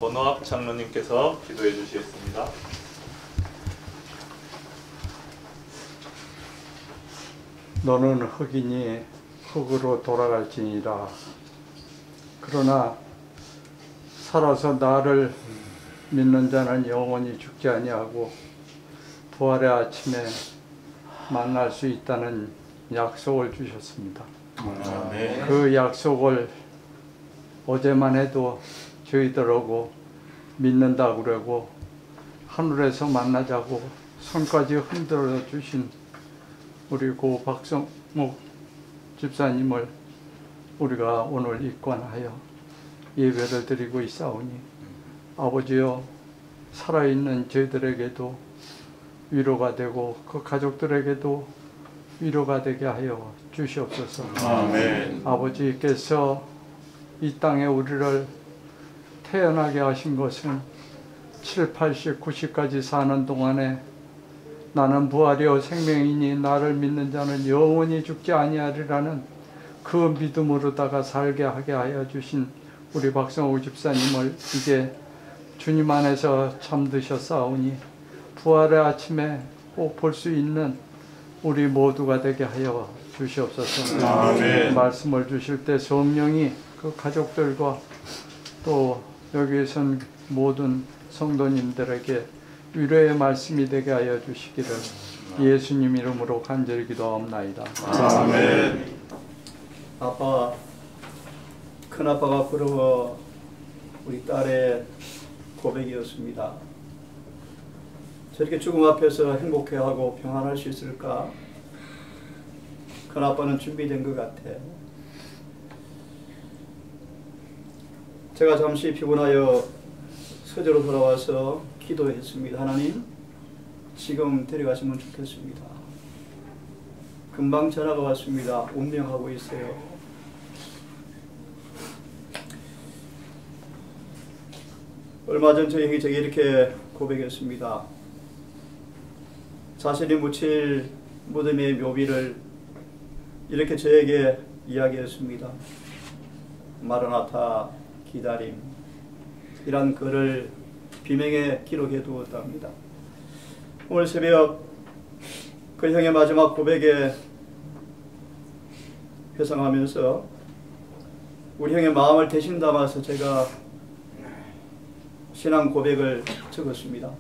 권호학 장로님께서 기도해 주시겠습니다. 너는 흙이니 흙으로 돌아갈지니라. 그러나 살아서 나를 믿는 자는 영원히 죽지 아니하고 부활의 아침에 만날 수 있다는 약속을 주셨습니다. 그 약속을 어제만 해도 저희들하고 믿는다고 그러고 하늘에서 만나자고 손까지 흔들어 주신 우리 고 박성목 집사님을 우리가 오늘 입관하여 예배를 드리고 있사오니 아버지여, 살아있는 저희들에게도 위로가 되고 그 가족들에게도 위로가 되게 하여 주시옵소서. 아멘. 아버지께서 이 땅에 우리를 태어나게 하신 것은 7, 80, 90까지 사는 동안에 나는 부활이요 생명이니 나를 믿는 자는 영원히 죽지 아니하리라는 그 믿음으로다가 살게 하게 하여 주신 우리 박성호 집사님을 이제 주님 안에서 잠드셨사오니 부활의 아침에 꼭 볼 수 있는 우리 모두가 되게 하여 주시옵소서. 아멘. 말씀을 주실 때 성령이 그 가족들과 또 여기 선 모든 성도님들에게 위로의 말씀이 되게 하여 주시기를 예수님 이름으로 간절히 기도하옵나이다. 아멘. 아빠, 큰아빠가 부러워 우리 딸의 고백이었습니다. 저렇게 죽음 앞에서 행복해하고 평안할 수 있을까? 큰아빠는 준비된 것 같아. 제가 잠시 피곤하여 서재로 돌아와서 기도했습니다. 하나님, 지금 데려가시면 좋겠습니다. 금방 전화가 왔습니다. 운명하고 있어요. 얼마 전 저에게 이렇게 고백했습니다. 자신이 묻힐 무덤의 묘비를 이렇게 저에게 이야기했습니다. 마라나타 기다림, 이란 글을 비명에 기록해 두었답니다. 오늘 새벽 그 형의 마지막 고백에 회상하면서 우리 형의 마음을 대신 담아서 제가 신앙 고백을 적었습니다.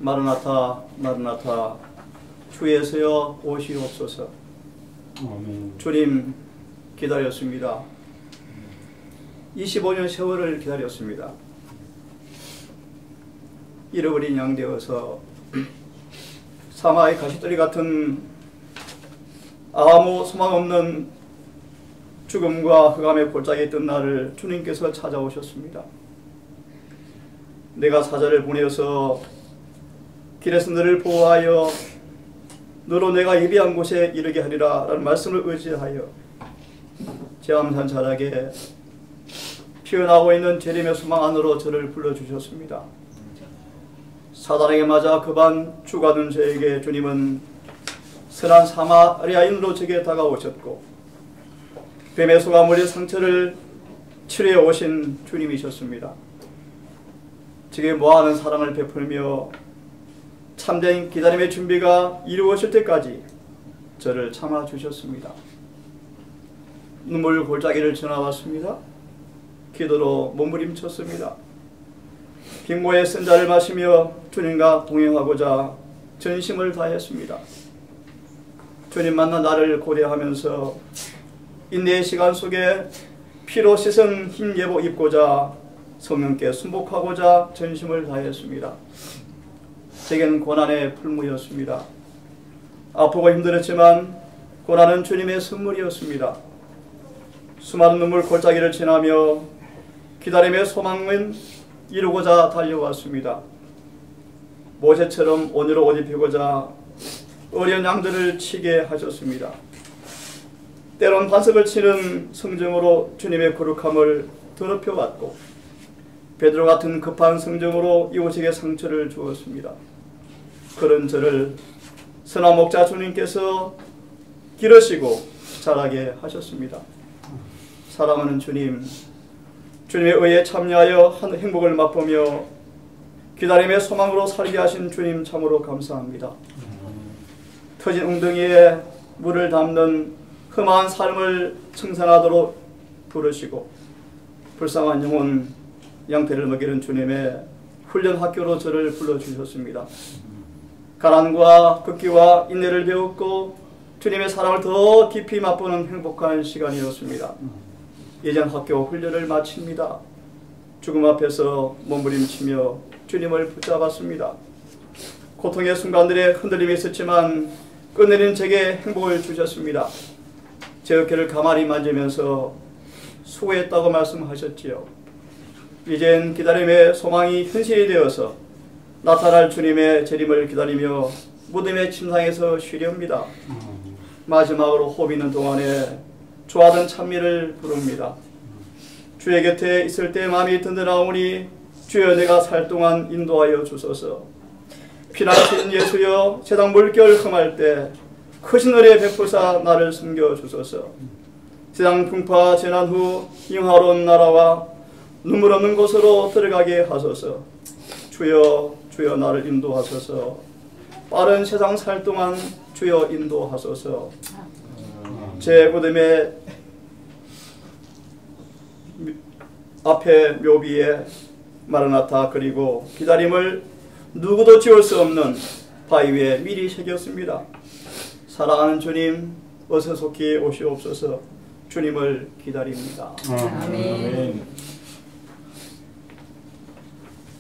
마르나타 마르나타, 주에서여 오시옵소서. 주님 기다렸습니다. 25년 세월을 기다렸습니다. 잃어버린 양 되어서 사마의 가시떨이 같은 아무 소망 없는 죽음과 흑암의 골짜기에 있던 나를 주님께서 찾아오셨습니다. 내가 사자를 보내어서 길에서 너를 보호하여 너로 내가 예비한 곳에 이르게 하리라 라는 말씀을 의지하여 제암산 자락에 피어나고 있는 재림의 소망 안으로 저를 불러주셨습니다. 사단에게 맞아 그반 죽어가는 저에게 주님은 선한 사마리아인으로 제게 다가오셨고 뱀의 소가물의 상처를 치료해 오신 주님이셨습니다. 제게 무한한 사랑을 베풀며 참된 기다림의 준비가 이루어질 때까지 저를 참아주셨습니다. 눈물 골짜기를 지나왔습니다. 기도로 몸부림쳤습니다. 빈고의 쓴 자를 마시며 주님과 동행하고자 전심을 다했습니다. 주님 만나 나를 고대하면서 인내의 시간 속에 피로 씻은 흰 예복 입고자 성령께 순복하고자 전심을 다했습니다. 제겐 고난의 풀무였습니다. 아프고 힘들었지만 고난은 주님의 선물이었습니다. 수많은 눈물 골짜기를 지나며 기다림의 소망은 이루고자 달려왔습니다. 모세처럼 온유를 옷 입히고자 어려운 양들을 치게 하셨습니다. 때론 반석을 치는 성정으로 주님의 거룩함을 더럽혀왔고 베드로 같은 급한 성정으로 이웃에게 상처를 주었습니다. 그런 저를 선한 목자 주님께서 기르시고 자라게 하셨습니다. 사랑하는 주님, 주님의 의에 참여하여 한 행복을 맛보며 기다림의 소망으로 살게 하신 주님 참으로 감사합니다. 터진 웅덩이에 물을 담는 험한 삶을 청산하도록 부르시고 불쌍한 영혼 양태를 먹이는 주님의 훈련 학교로 저를 불러주셨습니다. 가난과 극기와 인내를 배웠고 주님의 사랑을 더 깊이 맛보는 행복한 시간이었습니다. 예전 학교 훈련을 마칩니다. 죽음 앞에서 몸부림치며 주님을 붙잡았습니다. 고통의 순간들에 흔들림이 있었지만 끝내는 제게 행복을 주셨습니다. 제 어깨를 가만히 만지면서 수고했다고 말씀하셨지요. 이젠 기다림의 소망이 현실이 되어서 나타날 주님의 재림을 기다리며 무덤의 침상에서 쉬렵니다. 마지막으로 호흡 있는 동안에 좋아하던 찬미를 부릅니다. 주의 곁에 있을 때 마음이 든든하오니 주여 내가 살 동안 인도하여 주소서. 피난친 예수여 세상 물결 험할 때 크신 은혜 베푸사 나를 숨겨 주소서. 세상 풍파 재난 후 영화로운 나라와 눈물 없는 곳으로 들어가게 하소서. 주여 주여 나를 인도하소서. 빠른 세상 살 동안 주여 인도하소서. 제 무덤의 앞에 묘비에 마라나타 그리고 기다림을 누구도 지울 수 없는 바위 위에 미리 새겼습니다. 사랑하는 주님 어서 속히 오시옵소서. 주님을 기다립니다. 아멘.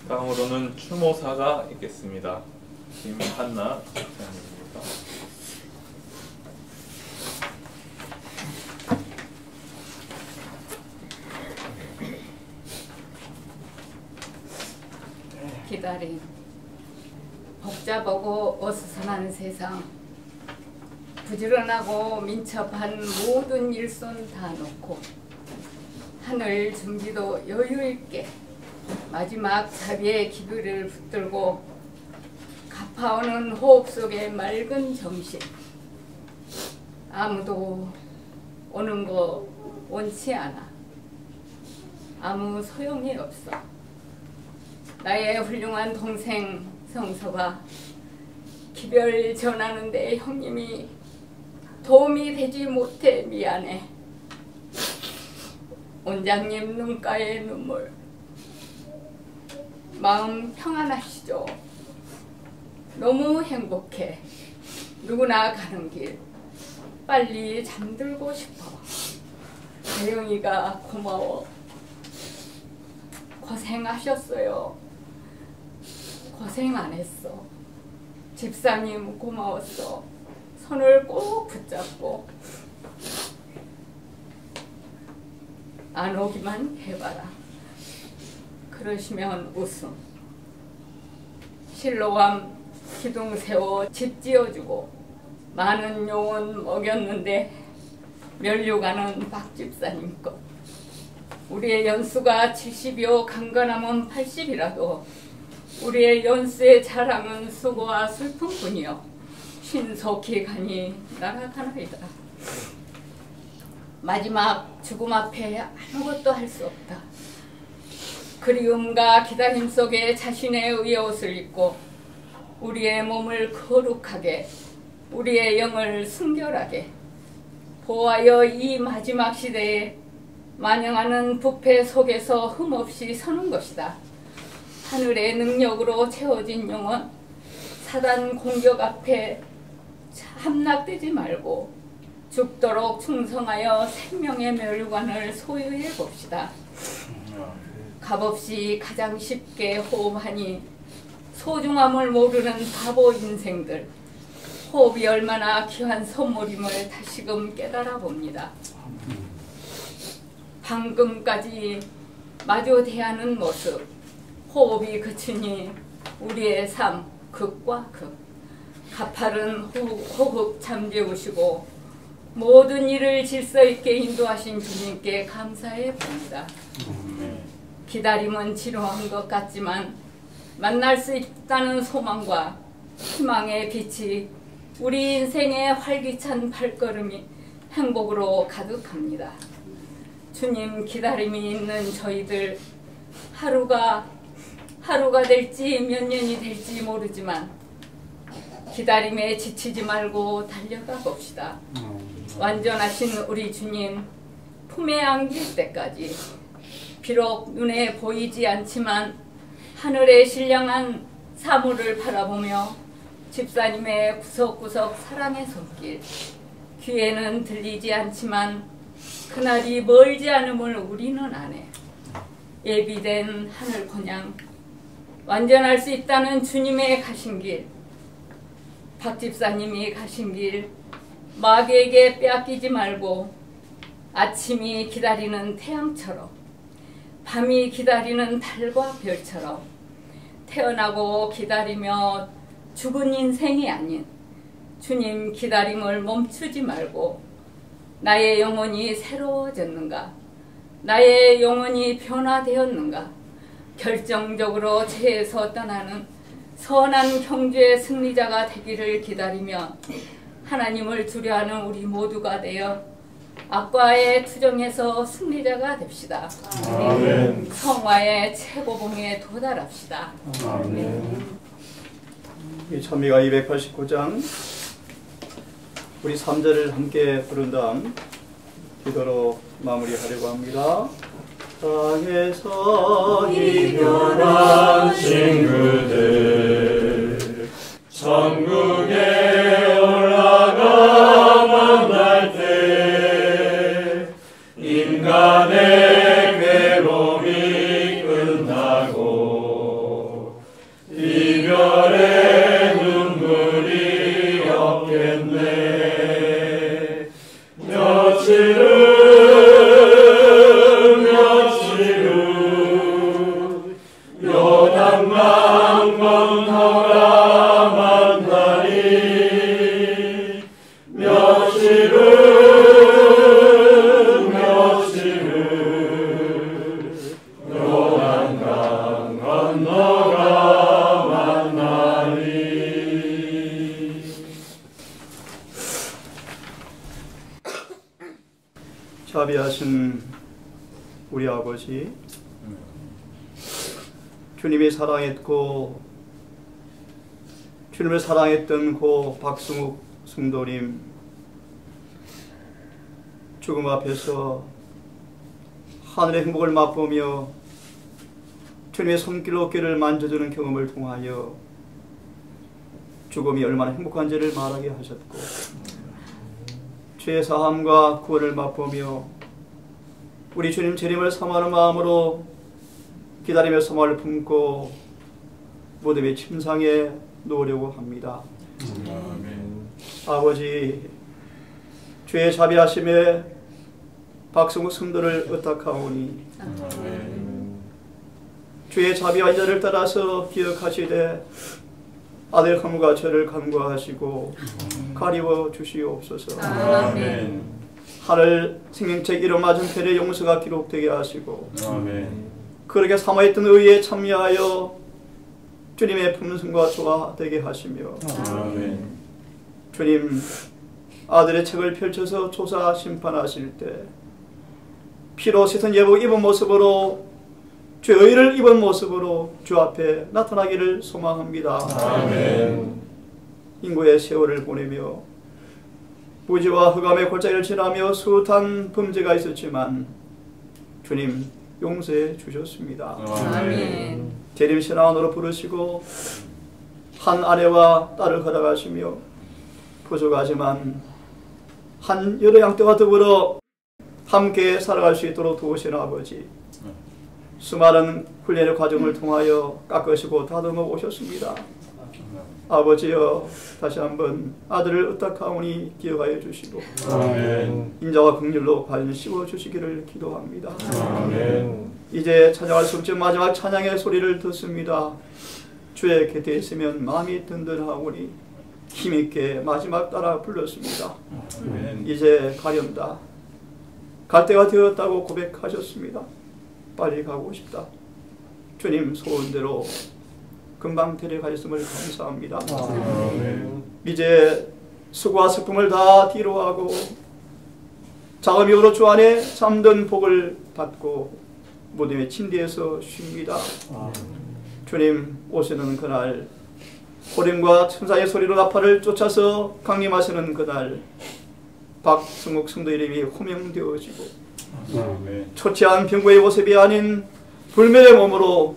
다음으로는 추모사가 있겠습니다. 김한나 목사님입니다. 기다림, 복잡하고 어수선한 세상, 부지런하고 민첩한 모든 일손 다 놓고 하늘 중지도 여유있게 마지막 자비의 기도를 붙들고 가파오는 호흡 속에 맑은 정신, 아무도 오는 거 원치 않아. 아무 소용이 없어. 나의 훌륭한 동생 성서가 기별 전하는데 형님이 도움이 되지 못해 미안해. 원장님 눈가의 눈물. 마음 평안하시죠? 너무 행복해. 누구나 가는 길 빨리 잠들고 싶어. 대영이가 고마워. 고생하셨어요. 고생 안 했어. 집사님 고마웠어. 손을 꼭 붙잡고 안 오기만 해봐라. 그러시면 웃음. 실로암 기둥 세워 집 지어주고 많은 용은 먹였는데 면류관은 박 집사님 것. 우리의 연수가 70이요 강건함은 80이라도 우리의 연수의 자랑은 수고와 슬픔뿐이요 신속히 가니 날아가나이다. 마지막 죽음 앞에 아무것도 할 수 없다. 그리움과 기다림 속에 자신의 의의 옷을 입고 우리의 몸을 거룩하게 우리의 영을 순결하게 보호하여 이 마지막 시대에 만영하는 부패 속에서 흠없이 서는 것이다. 하늘의 능력으로 채워진 영혼, 사단 공격 앞에 함락되지 말고 죽도록 충성하여 생명의 멸관을 소유해 봅시다. 값없이 가장 쉽게 호흡하니 소중함을 모르는 바보 인생들, 호흡이 얼마나 귀한 선물임을 다시금 깨달아 봅니다. 방금까지 마주 대하는 모습, 호흡이 그치니 우리의 삶 극과 극, 가파른 호흡 잠재우시고 모든 일을 질서 있게 인도하신 주님께 감사해 봅니다. 기다림은 지루한 것 같지만 만날 수 있다는 소망과 희망의 빛이 우리 인생의 활기찬 발걸음이 행복으로 가득합니다. 주님 기다림이 있는 저희들 하루가 될지 몇 년이 될지 모르지만 기다림에 지치지 말고 달려가 봅시다. 완전하신 우리 주님 품에 안길 때까지 비록 눈에 보이지 않지만 하늘의 신령한 사물을 바라보며 집사님의 구석구석 사랑의 손길, 귀에는 들리지 않지만 그날이 멀지 않음을 우리는 아네. 예비된 하늘 본향, 완전할 수 있다는 주님의 가신 길, 박 집사님이 가신 길, 마귀에게 빼앗기지 말고 아침이 기다리는 태양처럼, 밤이 기다리는 달과 별처럼 태어나고 기다리며 죽은 인생이 아닌 주님 기다림을 멈추지 말고 나의 영혼이 새로워졌는가, 나의 영혼이 변화되었는가, 결정적으로 죄에서 떠나는 선한 경주의 승리자가 되기를 기다리며 하나님을 두려워하는 우리 모두가 되어 악과의 투정에서 승리자가 됩시다. 아멘. 성화의 최고봉에 도달합시다. 아멘. 이 찬미가 289장 우리 3절을 함께 부른 다음 기도로 마무리하려고 합니다. 땅에서 이별한 친구들 천국에 올라가 만날 때 인간의 괴로움이 끝나고 이별의 눈물이 없겠네. 며칠 후 요단강 건너가 만나리. 며칠 후 요단강 건너가 만나리. 자비하신 우리 아버지, 주님이 사랑했고 주님을 사랑했던 고 박승욱 성도님 죽음 앞에서 하늘의 행복을 맛보며 주님의 손길로 어깨를 만져주는 경험을 통하여 죽음이 얼마나 행복한지를 말하게 하셨고 죄의 사함과 구원을 맛보며 우리 주님 재림을 사모하는 마음으로 기다리며 소망을 품고 무덤의 침상에 놓으려고 합니다. 아멘. 아버지, 주의 자비하심에 박승욱 성도를 의탁하오니 아멘. 주의 자비와 인자를 따라서 기억하시되 아들 흠과 죄를 간구하시고 가리워 주시옵소서. 아멘. 하늘 생명책 이름 맞은 편의 용서가 기록되게 하시고 아멘. 그렇게 사모했던 의에 참여하여 주님의 품성과 조화되게 하시며 아멘. 주님 아들의 책을 펼쳐서 조사 심판하실 때 피로 씻은 예복 입은 모습으로 주의 의를 입은 모습으로 주 앞에 나타나기를 소망합니다. 아멘. 인고의 세월을 보내며 무지와 흑암의 골짜기를 지나며 숱한 범죄가 있었지만 주님 용서해 주셨습니다. 아멘. 재림 신앙원으로 부르시고 한 아내와 딸을 허락하시며 부족하지만 한 여러 양떼와 더불어 함께 살아갈 수 있도록 도우시는 아버지, 수많은 훈련의 과정을 통하여 깎으시고 다듬어 오셨습니다. 아버지여, 다시 한번 아들을 의탁하오니 기억하여 주시고 아멘. 인자와 긍휼로 발 씌워 주시기를 기도합니다. 아멘. 이제 찬양할 수 없지 마지막 찬양의 소리를 듣습니다. 주의 곁에 있으면 마음이 든든하오니 힘있게 마지막 따라 불렀습니다. 아멘. 이제 가련다. 갈 때가 되었다고 고백하셨습니다. 빨리 가고 싶다. 주님 소원대로 금방 데려가셨음을 감사합니다. 아멘. 이제 수고와 슬픔을 다 뒤로하고 자금이으로 주 안에 잠든 복을 받고 무덤의 침대에서 쉽니다. 주님 오시는 그날, 호림과 천사의 소리로 나팔을 쫓아서 강림하시는 그날, 박승욱 성도 이름이 호명되어지고 초췌한 병고의 모습이 아닌 불멸의 몸으로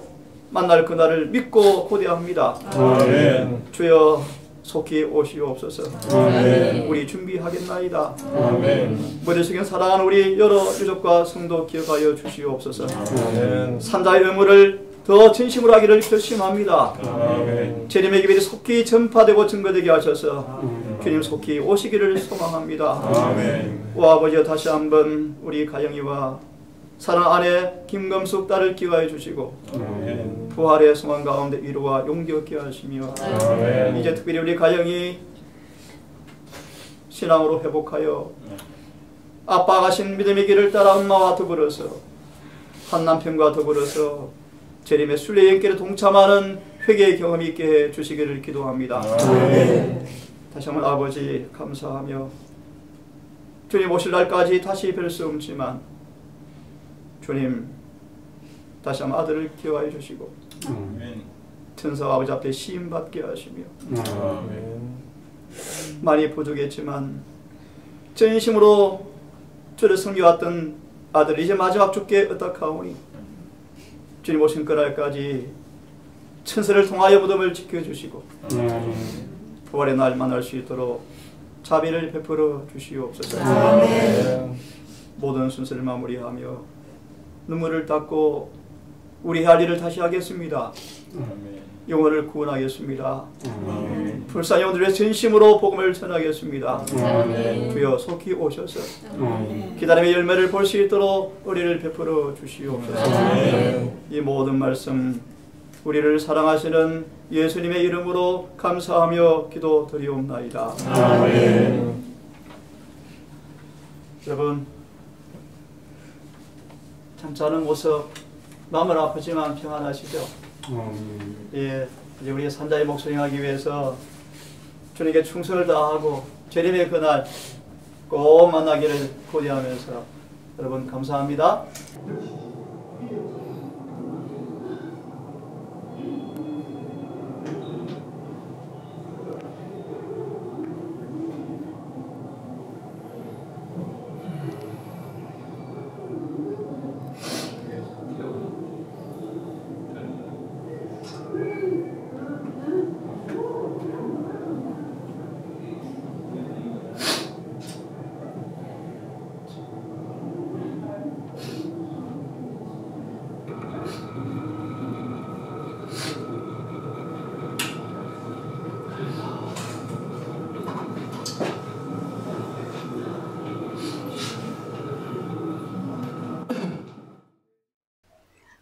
만날 그날을 믿고 고대합니다. 아멘. 주여 속히 오시옵소서. 아멘. 우리 준비하겠나이다. 아멘. 무대 속에 사랑하는 우리 여러 유족과 성도 기억하여 주시옵소서. 아멘. 산자의 의무를 더 진심으로 하기를 결심합니다. 아멘. 재림의 기별이 속히 전파되고 증거되게 하셔서 주님 속히 오시기를 소망합니다. 아멘. 오 아버지여, 다시 한번 우리 가영이와 사랑 아내 김금숙 딸을 기억하여 주시고 아멘. 부활의 소망 가운데 위로와 용기 얻게 하시며 아멘. 이제 특별히 우리 가영이 신앙으로 회복하여 아빠 가신 믿음의 길을 따라 엄마와 더불어서 한 남편과 더불어서 재림의 순례의 연길에 동참하는 회개의 경험이 있게 해 주시기를 기도합니다. 아멘. 다시 한번 아버지 감사하며 주님 오실 날까지 다시 뵐 수 없지만 주님 다시 한번 아들을 기억하여 주시고 천사 아버지 앞에 시임받게 하시며 아멘. 많이 부족했지만 전심으로 주를 섬겨왔던 아들이 이제 마지막 주께 의탁하오니 주님 오신 그날까지 천사를 통하여 무덤을 지켜주시고 부활의 날 만날 수 있도록 자비를 베풀어 주시옵소서. 아멘. 모든 순서를 마무리하며 눈물을 닦고 우리 할 일을 다시 하겠습니다. 영혼을 구원하겠습니다. 불쌍히 영혼들의 진심으로 복음을 전하겠습니다. 주여 속히 오셔서 기다림의 열매를 볼 수 있도록 우리를 베풀어 주시옵소서. 이 모든 말씀 우리를 사랑하시는 예수님의 이름으로 감사하며 기도드리옵나이다. 아멘. 여러분, 참자는 모습 마음은 아프지만 평안하시죠? 예, 이제 우리 산자의 목 수행하기 위해서 주님께 충성을 다하고 재림의 그날 꼭 만나기를 고대하면서 여러분 감사합니다.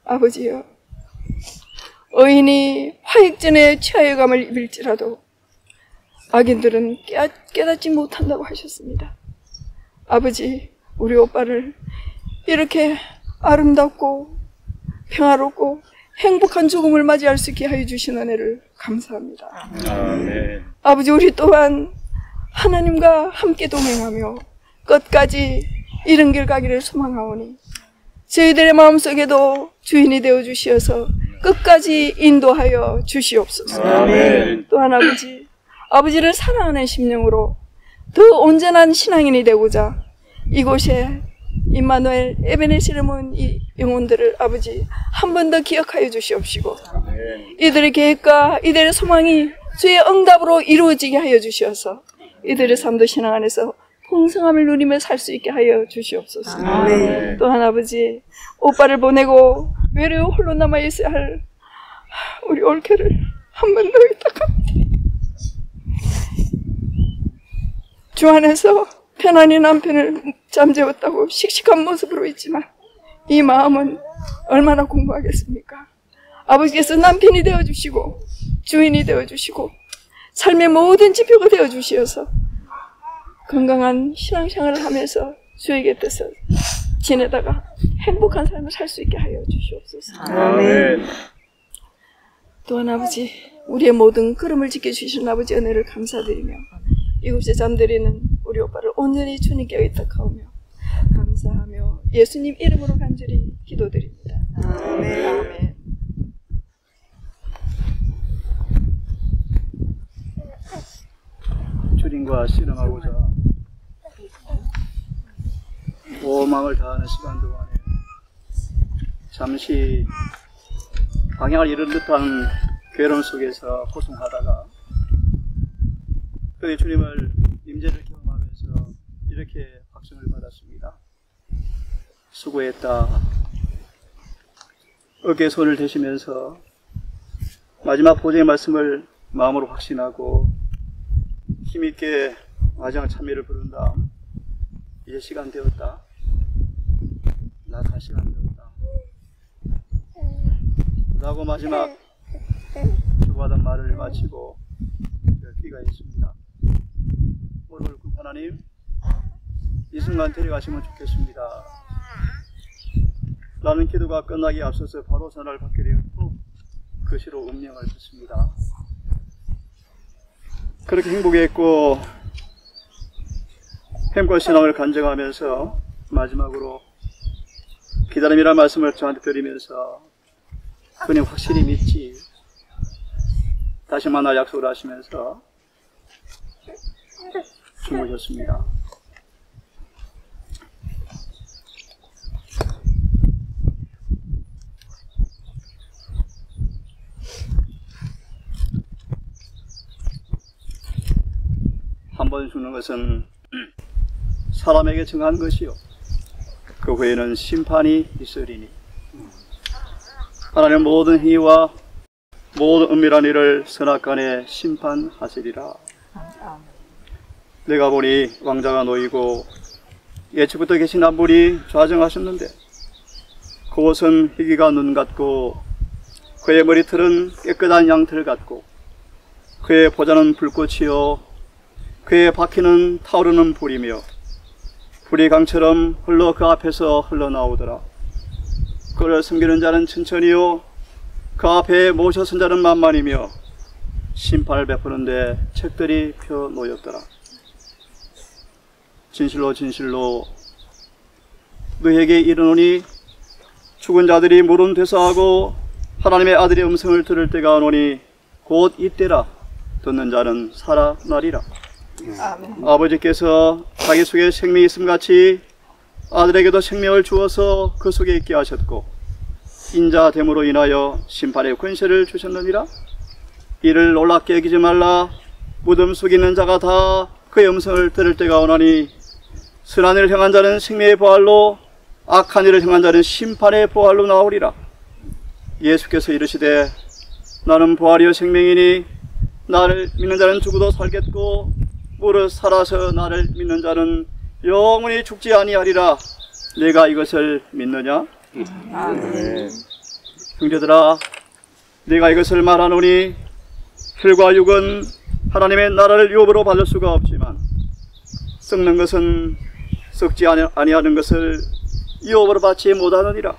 아버지여, 의인이 화익전에 최하여감을 입을지라도 악인들은 깨닫지 못한다고 하셨습니다. 아버지, 우리 오빠를 이렇게 아름답고 평화롭고 행복한 죽음을 맞이할 수 있게 하여 주신 은혜를 감사합니다. 아멘. 아버지, 우리 또한 하나님과 함께 동행하며 끝까지 이른 길 가기를 소망하오니 저희들의 마음속에도 주인이 되어 주시어서 끝까지 인도하여 주시옵소서. 아멘. 또한 아버지를 사랑하는 심령으로 더 온전한 신앙인이 되고자 이곳에 임마누엘 에베네시를 모은 이 영혼들을 아버지 한 번 더 기억하여 주시옵시고 이들의 계획과 이들의 소망이 주의 응답으로 이루어지게 하여 주시어서 이들의 삶도 신앙 안에서 풍성함을 누리며 살 수 있게 하여 주시옵소서. 아멘. 또한 아버지, 오빠를 보내고 외로워 홀로 남아있어야 할 우리 올케를 한 번 더 부탁합니다. 주 안에서 편안히 남편을 잠재웠다고 씩씩한 모습으로 있지만 이 마음은 얼마나 공부하겠습니까? 아버지께서 남편이 되어주시고 주인이 되어주시고 삶의 모든 지표가 되어주시어서 건강한 신앙생활을 하면서 주의 곁에서 지내다가 행복한 삶을 살 수 있게 하여 주시옵소서. 아멘. 또한 아버지, 우리의 모든 걸음을 지켜주시는 아버지 은혜를 감사드리며 이곳에 잠들이는 우리 오빠를 온전히 주님께 의탁하오며 감사하며 예수님 이름으로 간절히 기도드립니다. 아멘. 아멘. 주님과 씨름하고자 온 마음을 다하는 시간 동안에 잠시 방향을 잃은 듯한 괴로움 속에서 고통하다가 그의 주님을 임재를 경험하면서 이렇게 확증을 받았습니다. 수고했다. 어깨에 손을 대시면서 마지막 보증의 말씀을 마음으로 확신하고 힘있게 마지막 찬미를 부른 다음 이제 시간 되었다. 나갈 시간 되었다. 라고 마지막 주고하던 말을 마치고 귀가했습니다. 오늘 하나님 이 순간 데려가시면 좋겠습니다. 라는 기도가 끝나기 앞서서 바로 전화를 받게 되었고 그 시로 음명을 듣습니다. 그렇게 행복했고 행복한 신앙을 간증하면서 마지막으로 기다림이라는 말씀을 저한테 드리면서 그냥 확실히 믿지 다시 만날 약속을 하시면서 주무셨습니다. 한 번 죽는 것은 사람에게 정한 것이요 그 후에는 심판이 있으리니 하나님 모든 행위와 모든 은밀한 일을 선악간에 심판하시리라. 내가 보니 왕자가 놓이고 예측부터 계신 한 분이 좌정하셨는데 그 옷은 희귀가 눈 같고 그의 머리털은 깨끗한 양털 같고 그의 보좌는 불꽃이요 그의 바퀴는 타오르는 불이며 불이 강처럼 흘러 그 앞에서 흘러나오더라. 그를 섬기는 자는 천천히요 그 앞에 모셔선 자는 만만이며 심판을 베푸는데 책들이 펴놓였더라. 진실로 진실로 너에게 이르노니 죽은 자들이 물은 되사하고 하나님의 아들의 음성을 들을 때가 오노니 곧 이때라. 듣는 자는 살아나리라. 아멘. 아버지께서 자기 속에 생명이 있음같이 아들에게도 생명을 주어서 그 속에 있게 하셨고 인자됨으로 인하여 심판의 권세를 주셨느니라. 이를 놀랍게 여기지 말라. 무덤 속에 있는 자가 다 그의 음성을 들을 때가 오나니 선한 일을 행한 자는 생명의 부활로 악한 일을 행한 자는 심판의 부활로 나오리라. 예수께서 이르시되 나는 부활이요 생명이니 나를 믿는 자는 죽어도 살겠고 무릇 살아서 나를 믿는 자는 영원히 죽지 아니하리라. 내가 이것을 믿느냐? 아멘. 형제들아, 내가 이것을 말하노니 혈과 육은 하나님의 나라를 유업으로 받을 수가 없지만 썩는 것은 썩지 아니하는 것을 유업으로 받지 못하느니라.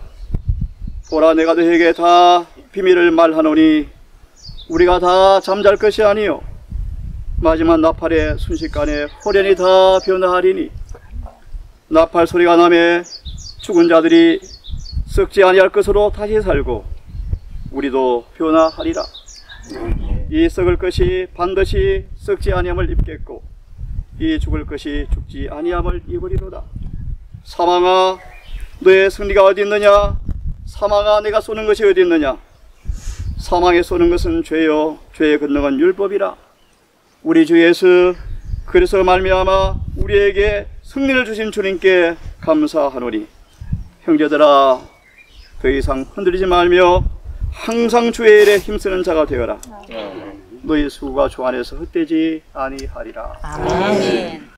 보라, 내가 너에게 다 비밀을 말하노니 우리가 다 잠잘 것이 아니요 마지막 나팔의 순식간에 호련히 다 변화하리니 나팔 소리가 나매 죽은 자들이 썩지 아니할 것으로 다시 살고 우리도 변화하리라. 이 썩을 것이 반드시 썩지 아니함을 입겠고 이 죽을 것이 죽지 아니함을 입으리로다. 사망아, 너의 승리가 어디 있느냐? 사망아, 내가 쏘는 것이 어디 있느냐? 사망에 쏘는 것은 죄요 죄의 권능은 율법이라. 우리 주 예수 그리스도 말미암아 우리에게 승리를 주신 주님께 감사하노니 형제들아, 더 이상 흔들리지 말며 항상 주의 일에 힘쓰는 자가 되어라. 너희 수고가 주 안에서 헛되지 아니하리라. 아멘.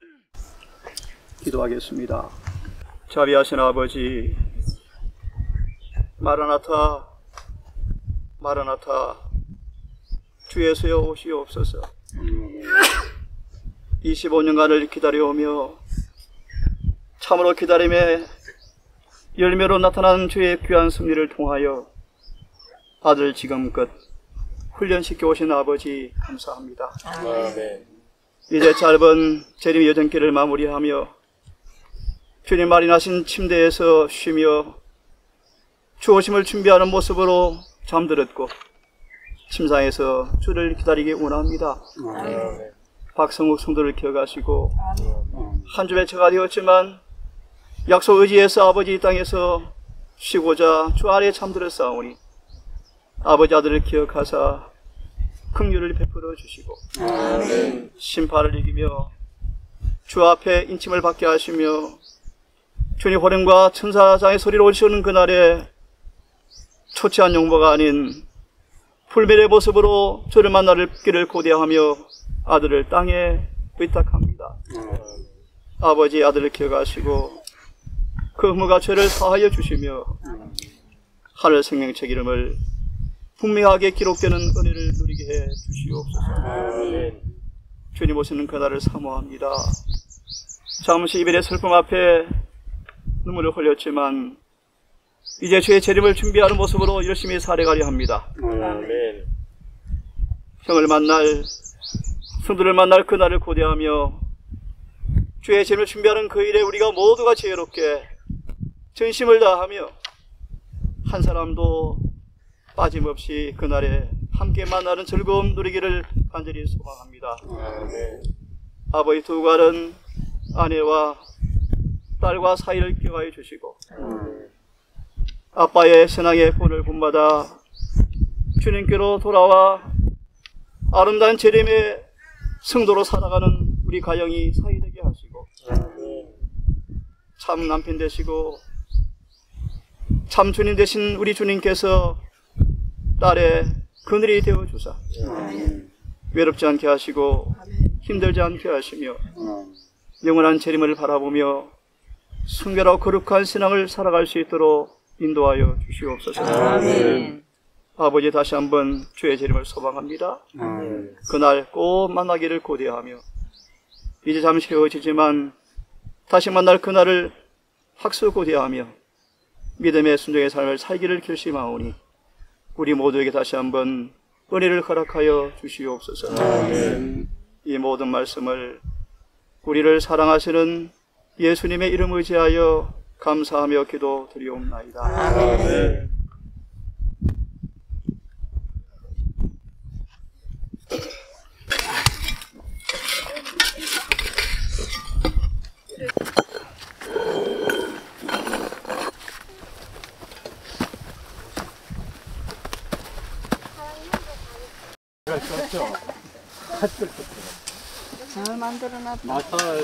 기도하겠습니다. 자비하신 아버지, 마라나타 마라나타 주 예수여 오시옵소서. 25년간을 기다려오며 참으로 기다림의 열매로 나타난 주의 귀한 승리를 통하여 아들 지금껏 훈련시켜 오신 아버지 감사합니다. 아멘. 이제 짧은 재림의 여정길을 마무리하며 주님 마련하신 침대에서 쉬며 주오심을 준비하는 모습으로 잠들었고 침상에서 주를 기다리기 원합니다. 박성욱 성도를 기억하시고 한 주의 처가 되었지만 약속 의지에서 아버지 이 땅에서 쉬고자 주 아래에 잠들었사오니 아버지 아들을 기억하사 긍휼을 베풀어 주시고 심판을 이기며 주 앞에 인침을 받게 하시며 주님 호령과 천사장의 소리로 오시는 그날에 초췌한 용모가 아닌 불멸의 모습으로 주를 만날 길을 고대하며 아들을 땅에 의탁합니다. 아버지 아들을 기억하시고 그 의무가 죄를 사하여 주시며 하늘 생명책 이름을 분명하게 기록되는 은혜를 누리게 해 주시옵소서. 주님 오시는 그날을 사모합니다. 잠시 이별의 슬픔 앞에 눈물을 흘렸지만 이제 주의 재림을 준비하는 모습으로 열심히 살아가려 합니다. 형을 만날, 성도를 만날 그날을 고대하며 주의 재림을 준비하는 그 일에 우리가 모두가 지혜롭게 전심을 다하며 한 사람도 빠짐없이 그날에 함께 만나는 즐거움 누리기를 간절히 소망합니다. 아버지 두 갈은 아내와 딸과 사이를 기억하여 주시고 아빠의 신앙의 본을 본받아 주님께로 돌아와 아름다운 재림의 성도로 살아가는 우리 가정이 사이되게 하시고 참 남편 되시고 참 주님 되신 우리 주님께서 딸의 그늘이 되어주사 외롭지 않게 하시고 힘들지 않게 하시며 영원한 재림을 바라보며 순결하고 거룩한 신앙을 살아갈 수 있도록 인도하여 주시옵소서. 아버지 다시 한번 주의 재림을 소망합니다. 그날 꼭 만나기를 고대하며 이제 잠시 헤어지지만 다시 만날 그날을 학수 고대하며 믿음의 순종의 삶을 살기를 결심하오니 우리 모두에게 다시 한번 은혜를 허락하여 주시옵소서. 이 모든 말씀을 우리를 사랑하시는 예수님의 이름 의지하여 감사하며 기도 드리옵나이다. 아멘. 잘 만들어놨다. 마사에